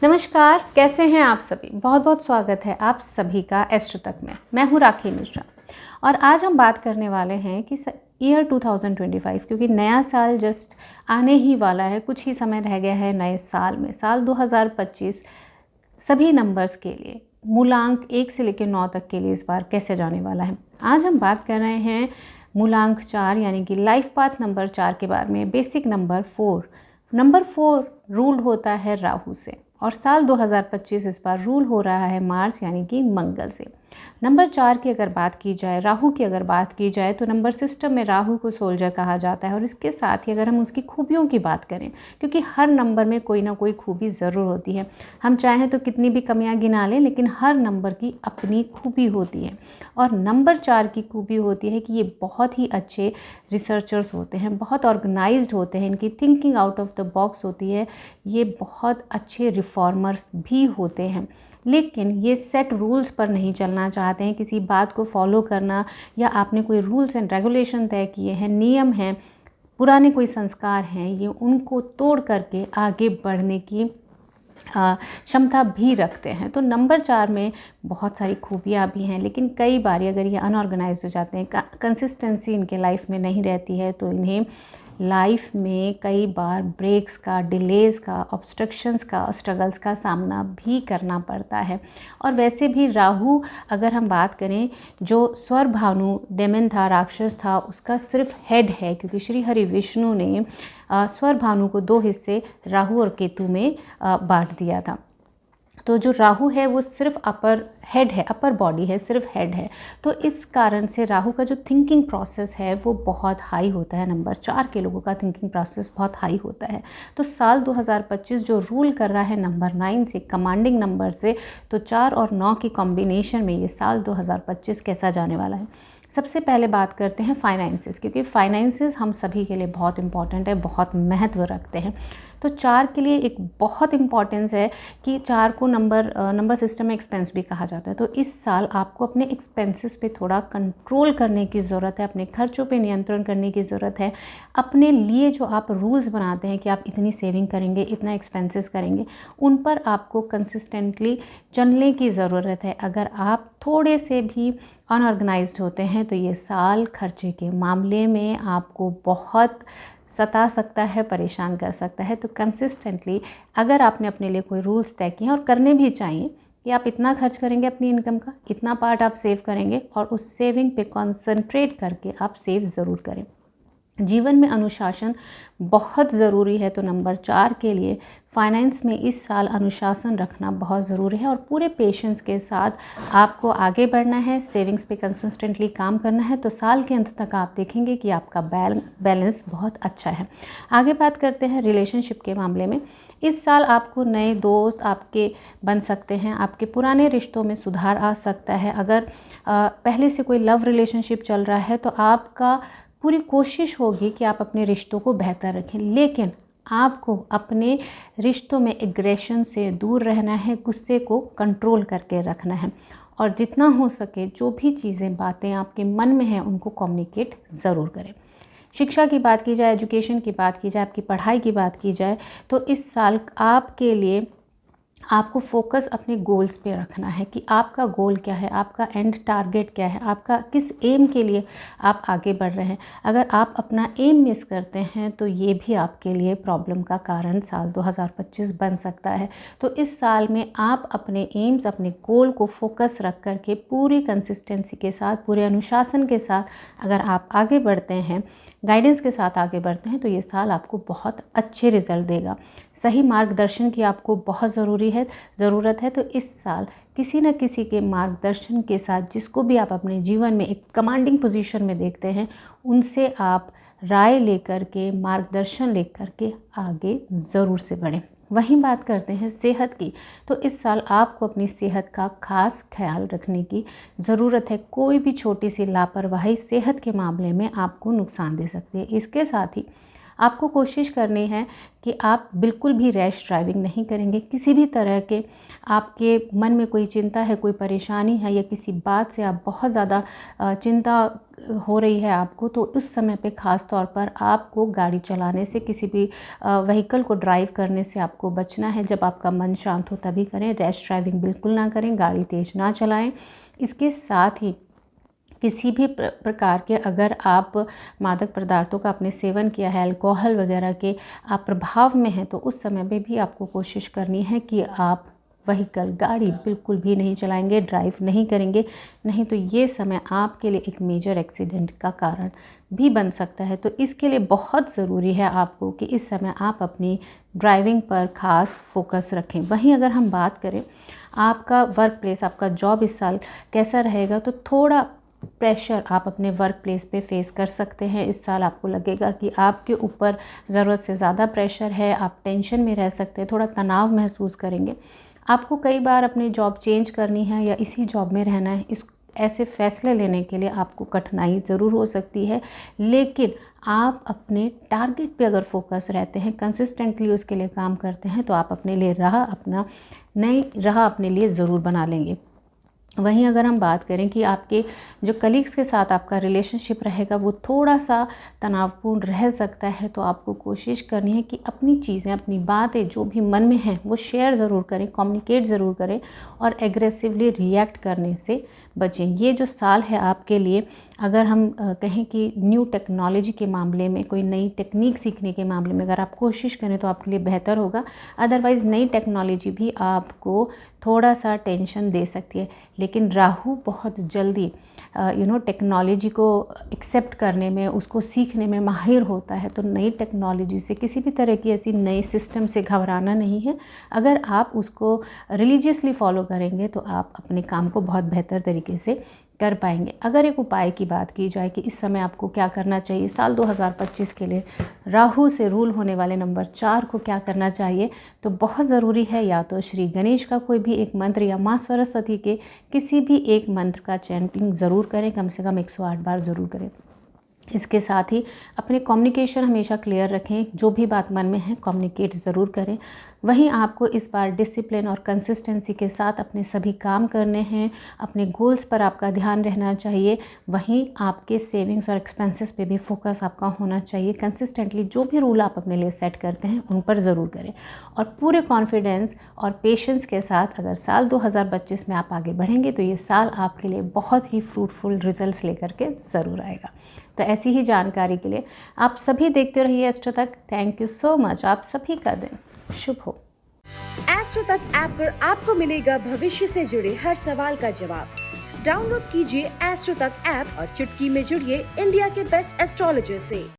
नमस्कार, कैसे हैं आप सभी। बहुत बहुत स्वागत है आप सभी का एस्ट्रो तक में। मैं हूँ राखी मिश्रा और आज हम बात करने वाले हैं कि ईयर 2025, क्योंकि नया साल जस्ट आने ही वाला है, कुछ ही समय रह गया है नए साल में। साल 2025 सभी नंबर्स के लिए मूलांक 1 से लेकर 9 तक के लिए इस बार कैसे जाने वाला है। आज हम बात कर रहे हैं मूलांक 4 यानी कि लाइफ पाथ नंबर 4 के बारे में। बेसिक नंबर 4, नंबर 4 रूल होता है राहु से और साल 2025 इस बार रूल हो रहा है मार्स यानी कि मंगल से। नंबर 4 की अगर बात की जाए, राहु की अगर बात की जाए, तो नंबर सिस्टम में राहु को सोल्जर कहा जाता है। और इसके साथ ही अगर हम उसकी खूबियों की बात करें, क्योंकि हर नंबर में कोई ना कोई खूबी ज़रूर होती है। हम चाहें तो कितनी भी कमियां गिना लें, लेकिन हर नंबर की अपनी खूबी होती है। और नंबर 4 की खूबी होती है कि ये बहुत ही अच्छे रिसर्चर्स होते हैं, बहुत ऑर्गेनाइज्ड होते हैं, इनकी thinking out of the box होती है। ये बहुत अच्छे रिफॉर्मर्स भी होते हैं, लेकिन ये सेट रूल्स पर नहीं चलना चाहते हैं। किसी बात को फॉलो करना या आपने कोई रूल्स एंड रेगुलेशन तय किए हैं, नियम हैं, पुराने कोई संस्कार हैं, ये उनको तोड़ करके आगे बढ़ने की क्षमता भी रखते हैं। तो नंबर 4 में बहुत सारी खूबियाँ भी हैं, लेकिन कई बार अगर ये अनऑर्गेनाइज्ड हो जाते हैं, कंसिस्टेंसी इनके लाइफ में नहीं रहती है, तो इन्हें लाइफ में कई बार ब्रेक्स का, डिलेज़ का, ऑब्स्ट्रक्शंस का, स्ट्रगल्स का सामना भी करना पड़ता है। और वैसे भी राहु, अगर हम बात करें, जो स्वर भानु डेमन था, राक्षस था, उसका सिर्फ हेड है, क्योंकि श्री हरि विष्णु ने स्वर भानु को 2 हिस्से राहु और केतु में बांट दिया था। तो जो राहु है वो सिर्फ अपर हेड है, अपर बॉडी है, सिर्फ हेड है। तो इस कारण से राहु का जो थिंकिंग प्रोसेस है वो बहुत हाई होता है। नंबर 4 के लोगों का थिंकिंग प्रोसेस बहुत हाई होता है। तो साल 2025 जो रूल कर रहा है नंबर 9 से, कमांडिंग नंबर से, तो 4 और 9 की कॉम्बिनेशन में ये साल 2025 कैसा जाने वाला है। सबसे पहले बात करते हैं फाइनेंसेस, क्योंकि फाइनेंसेस हम सभी के लिए बहुत इंपॉर्टेंट है, बहुत महत्व रखते हैं। तो 4 के लिए एक बहुत इंपॉर्टेंस है कि 4 को नंबर सिस्टम में एक्सपेंस भी कहा जाता है। तो इस साल आपको अपने एक्सपेंसेस पे थोड़ा कंट्रोल करने की ज़रूरत है, अपने खर्चों पे नियंत्रण करने की ज़रूरत है। अपने लिए जो आप रूल्स बनाते हैं कि आप इतनी सेविंग करेंगे, इतना एक्सपेंसेस करेंगे, उन पर आपको कंसिस्टेंटली चलने की ज़रूरत है। अगर आप थोड़े से भी अनऑर्गेनाइज्ड होते हैं तो ये साल खर्चे के मामले में आपको बहुत सता सकता है, परेशान कर सकता है। तो कंसिस्टेंटली अगर आपने अपने लिए कोई रूल्स तय किए हैं, और करने भी चाहिए, कि आप इतना खर्च करेंगे अपनी इनकम का, इतना पार्ट आप सेव करेंगे, और उस सेविंग पे कंसंट्रेट करके आप सेव ज़रूर करें। जीवन में अनुशासन बहुत ज़रूरी है। तो नंबर 4 के लिए फाइनेंस में इस साल अनुशासन रखना बहुत ज़रूरी है और पूरे पेशेंस के साथ आपको आगे बढ़ना है, सेविंग्स पे कंसिस्टेंटली काम करना है। तो साल के अंत तक आप देखेंगे कि आपका बैलेंस बहुत अच्छा है। आगे बात करते हैं रिलेशनशिप के मामले में। इस साल आपको नए दोस्त आपके बन सकते हैं, आपके पुराने रिश्तों में सुधार आ सकता है। अगर पहले से कोई लव रिलेशनशिप चल रहा है तो आपका पूरी कोशिश होगी कि आप अपने रिश्तों को बेहतर रखें, लेकिन आपको अपने रिश्तों में एग्रेशन से दूर रहना है, गुस्से को कंट्रोल करके रखना है, और जितना हो सके जो भी चीज़ें, बातें आपके मन में हैं उनको कम्युनिकेट ज़रूर करें। शिक्षा की बात की जाए, एजुकेशन की बात की जाए, आपकी पढ़ाई की बात की जाए, तो इस साल आपके लिए आपको फोकस अपने गोल्स पे रखना है कि आपका गोल क्या है, आपका एंड टारगेट क्या है, आपका किस एम के लिए आप आगे बढ़ रहे हैं। अगर आप अपना एम मिस करते हैं तो ये भी आपके लिए प्रॉब्लम का कारण साल 2025 बन सकता है। तो इस साल में आप अपने एम्स, अपने गोल को फोकस रख करके पूरी कंसिस्टेंसी के साथ, पूरे अनुशासन के साथ अगर आप आगे बढ़ते हैं, गाइडेंस के साथ आगे बढ़ते हैं, तो ये साल आपको बहुत अच्छे रिजल्ट देगा। सही मार्गदर्शन की आपको बहुत ज़रूरत है। तो इस साल किसी न किसी के मार्गदर्शन के साथ, जिसको भी आप अपने जीवन में एक कमांडिंग पोजीशन में देखते हैं, उनसे आप राय लेकर के, मार्गदर्शन लेकर के आगे ज़रूर से बढ़ें। वहीं बात करते हैं सेहत की, तो इस साल आपको अपनी सेहत का खास ख्याल रखने की ज़रूरत है। कोई भी छोटी सी लापरवाही सेहत के मामले में आपको नुकसान दे सकती है। इसके साथ ही आपको कोशिश करनी है कि आप बिल्कुल भी रैश ड्राइविंग नहीं करेंगे। किसी भी तरह के आपके मन में कोई चिंता है, कोई परेशानी है या किसी बात से आप बहुत ज़्यादा चिंता हो रही है आपको, तो उस समय पे ख़ास तौर पर आपको गाड़ी चलाने से, किसी भी व्हीकल को ड्राइव करने से आपको बचना है। जब आपका मन शांत हो तभी करें, रैश ड्राइविंग बिल्कुल ना करें, गाड़ी तेज़ ना चलाएं। इसके साथ ही किसी भी प्रकार के अगर आप मादक पदार्थों का आपने सेवन किया है, अल्कोहल वगैरह के आप प्रभाव में हैं, तो उस समय पे भी आपको कोशिश करनी है कि आप व्हीकल, गाड़ी बिल्कुल भी नहीं चलाएंगे, ड्राइव नहीं करेंगे, नहीं तो ये समय आपके लिए एक मेजर एक्सीडेंट का कारण भी बन सकता है। तो इसके लिए बहुत ज़रूरी है आपको कि इस समय आप अपनी ड्राइविंग पर ख़ास फोकस रखें। वहीं अगर हम बात करें आपका वर्क प्लेस, आपका जॉब इस साल कैसा रहेगा, तो थोड़ा प्रेशर आप अपने वर्क प्लेस पे फेस कर सकते हैं। इस साल आपको लगेगा कि आपके ऊपर ज़रूरत से ज़्यादा प्रेशर है, आप टेंशन में रह सकते हैं, थोड़ा तनाव महसूस करेंगे। आपको कई बार अपनी जॉब चेंज करनी है या इसी जॉब में रहना है, ऐसे फ़ैसले लेने के लिए आपको कठिनाई ज़रूर हो सकती है, लेकिन आप अपने टारगेट पे अगर फोकस रहते हैं, कंसिस्टेंटली उसके लिए काम करते हैं, तो आप अपने लिए नई राह अपने लिए ज़रूर बना लेंगे। वहीं अगर हम बात करें कि आपके जो कलीग्स के साथ आपका रिलेशनशिप रहेगा वो थोड़ा सा तनावपूर्ण रह सकता है, तो आपको कोशिश करनी है कि अपनी चीज़ें, अपनी बातें जो भी मन में हैं वो शेयर ज़रूर करें, कम्युनिकेट ज़रूर करें और एग्रेसिवली रिएक्ट करने से बचें। ये जो साल है आपके लिए, अगर हम कहें कि न्यू टेक्नोलॉजी के मामले में, कोई नई टेक्निक सीखने के मामले में अगर आप कोशिश करें तो आपके लिए बेहतर होगा। अदरवाइज़ नई टेक्नोलॉजी भी आपको थोड़ा सा टेंशन दे सकती है, लेकिन राहु बहुत जल्दी टेक्नोलॉजी को एक्सेप्ट करने में, उसको सीखने में माहिर होता है। तो नई टेक्नोलॉजी से, किसी भी तरह की ऐसी नए सिस्टम से घबराना नहीं है। अगर आप उसको रिलीजियसली फॉलो करेंगे तो आप अपने काम को बहुत बेहतर तरीके से कर पाएंगे। अगर एक उपाय की बात की जाए कि इस समय आपको क्या करना चाहिए, साल 2025 के लिए राहु से रूल होने वाले नंबर 4 को क्या करना चाहिए, तो बहुत ज़रूरी है या तो श्री गणेश का कोई भी एक मंत्र या माँ सरस्वती के किसी भी एक मंत्र का चैंटिंग ज़रूर करें, कम से कम 108 बार ज़रूर करें। इसके साथ ही अपने कम्युनिकेशन हमेशा क्लियर रखें, जो भी बात मन में है कम्युनिकेट ज़रूर करें। वहीं आपको इस बार डिसिप्लिन और कंसिस्टेंसी के साथ अपने सभी काम करने हैं, अपने गोल्स पर आपका ध्यान रहना चाहिए। वहीं आपके सेविंग्स और एक्सपेंसेस पे भी फोकस आपका होना चाहिए। कंसिस्टेंटली जो भी रूल आप अपने लिए सेट करते हैं उन पर ज़रूर करें और पूरे कॉन्फिडेंस और पेशेंस के साथ अगर साल 2025 में आप आगे बढ़ेंगे तो ये साल आपके लिए बहुत ही फ्रूटफुल रिजल्ट्स लेकर के ज़रूर आएगा। तो ऐसी ही जानकारी के लिए आप सभी देखते रहिए एस्ट्रो तक। Thank you so much. आप सभी का दिन शुभ हो। एस्ट्रो तक ऐप पर आपको मिलेगा भविष्य से जुड़े हर सवाल का जवाब। डाउनलोड कीजिए एस्ट्रो तक ऐप और चुटकी में जुड़िए इंडिया के बेस्ट एस्ट्रोलॉजर से।